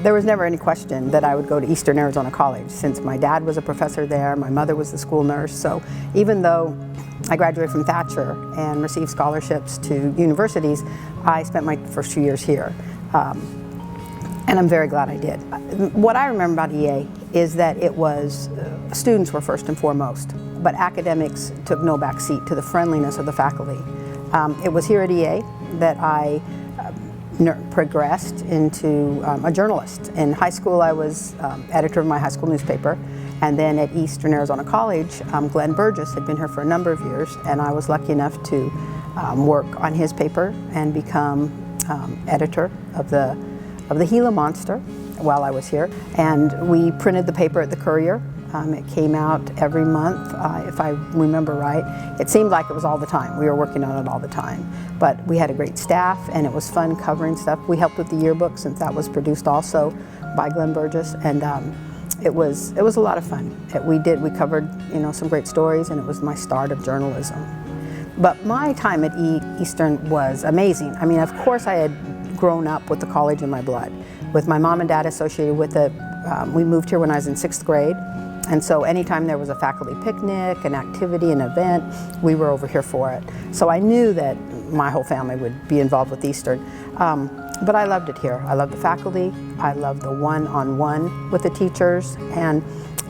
There was never any question that I would go to Eastern Arizona College, since my dad was a professor there, my mother was the school nurse. So even though I graduated from Thatcher and received scholarships to universities, I spent my first 2 years here. And I'm very glad I did. What I remember about EA is that it was, students were first and foremost, but academics took no back seat to the friendliness of the faculty. It was here at EA that I progressed into a journalist. In high school, I was editor of my high school newspaper, and then at Eastern Arizona College, Glenn Burgess had been here for a number of years, and I was lucky enough to work on his paper and become editor of the Gila Monster while I was here. And we printed the paper at the Courier. It came out every month, if I remember right. It seemed like it was all the time. We were working on it all the time. But we had a great staff, and it was fun covering stuff. We helped with the yearbook, since that was produced also by Glenn Burgess, and it was a lot of fun. We covered, you know, some great stories, and it was my start of journalism. But my time at Eastern was amazing. I mean, of course I had grown up with the college in my blood, with my mom and dad associated with it. We moved here when I was in 6th grade. And so anytime there was a faculty picnic, an activity, an event, we were over here for it. So I knew that my whole family would be involved with Eastern. But I loved it here. I loved the faculty. I loved the one-on-one with the teachers. And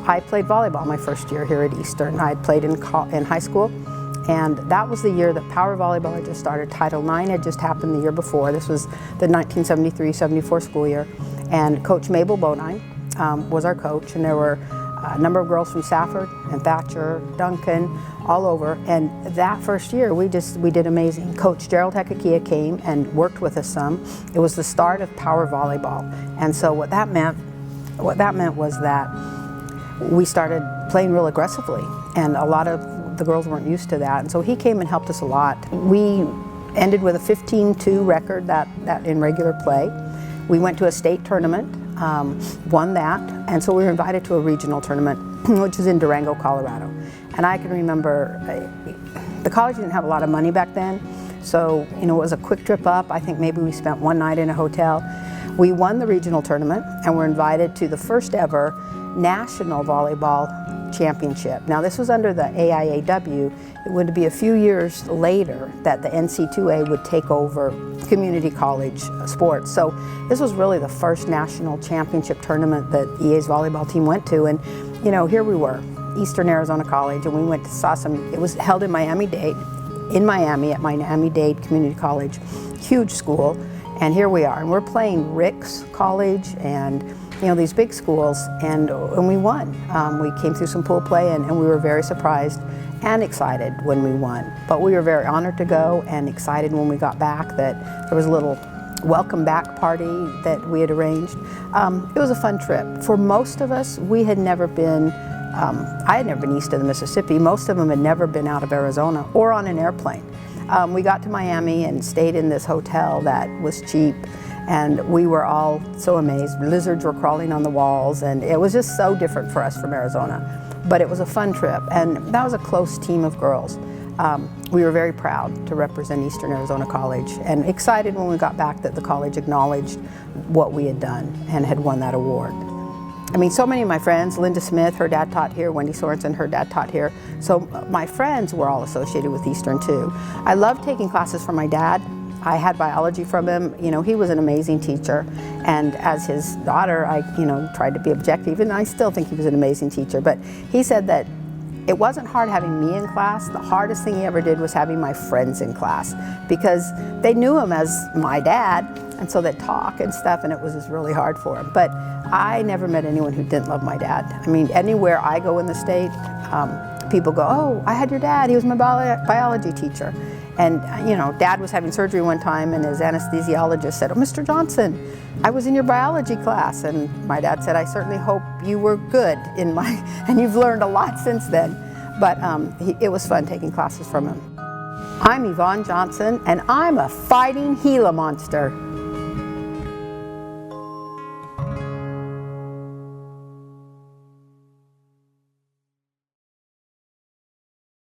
I played volleyball my first year here at Eastern. I had played in high school. And that was the year that Power Volleyball had just started. Title IX had just happened the year before. This was the 1973-74 school year. And Coach Mabel Bodine was our coach. And there were a number of girls from Safford and Thatcher, Duncan, all over. And that first year, we did amazing. Coach Gerald Hekakia came and worked with us some. It was the start of Power Volleyball. And so what that meant was that we started playing real aggressively. And a lot of the girls weren't used to that. And so he came and helped us a lot. We ended with a 15-2 record that in regular play. We went to a state tournament. Won that, and so we were invited to a regional tournament, which is in Durango, Colorado. And I can remember, the college didn't have a lot of money back then, so you know, it was a quick trip up. I think maybe we spent one night in a hotel. We won the regional tournament, and were invited to the first ever national volleyball championship. Now this was under the AIAW. It would be a few years later that the NC2A would take over community college sports. So this was really the first national championship tournament that EA's volleyball team went to. And you know, here we were, Eastern Arizona College, and we went to it was held in Miami-Dade, at Miami-Dade Community College, huge school. And here we are, and we're playing Rick's College and you know, these big schools, and we won. We came through some pool play, and we were very surprised and excited when we won. But we were very honored to go and excited when we got back that there was a little welcome back party that we had arranged. It was a fun trip. For most of us, we had never been, I had never been east of the Mississippi. Most of them had never been out of Arizona or on an airplane. We got to Miami and stayed in this hotel that was cheap. And we were all so amazed. Lizards were crawling on the walls, and it was just so different for us from Arizona. But it was a fun trip, and that was a close team of girls. We were very proud to represent Eastern Arizona College, and excited when we got back that the college acknowledged what we had done and had won that award. I mean, so many of my friends, Linda Smith, her dad taught here, Wendy Sorensen, her dad taught here. So my friends were all associated with Eastern too. I loved taking classes from my dad. I had biology from him. You know, he was an amazing teacher. And as his daughter, I, tried to be objective, and I still think he was an amazing teacher. But he said that it wasn't hard having me in class. The hardest thing he ever did was having my friends in class, because they knew him as my dad, and so they'd talk and stuff, and it was just really hard for him. But I never met anyone who didn't love my dad. I mean, anywhere I go in the state, people go, "Oh, I had your dad. He was my biology teacher." And Dad was having surgery one time, and his anesthesiologist said, "Oh, Mr. Johnson, I was in your biology class." And my dad said, "I certainly hope you were good in my," and you've learned a lot since then. But it was fun taking classes from him. I'm Yvonne Johnson, and I'm a fighting Gila Monster.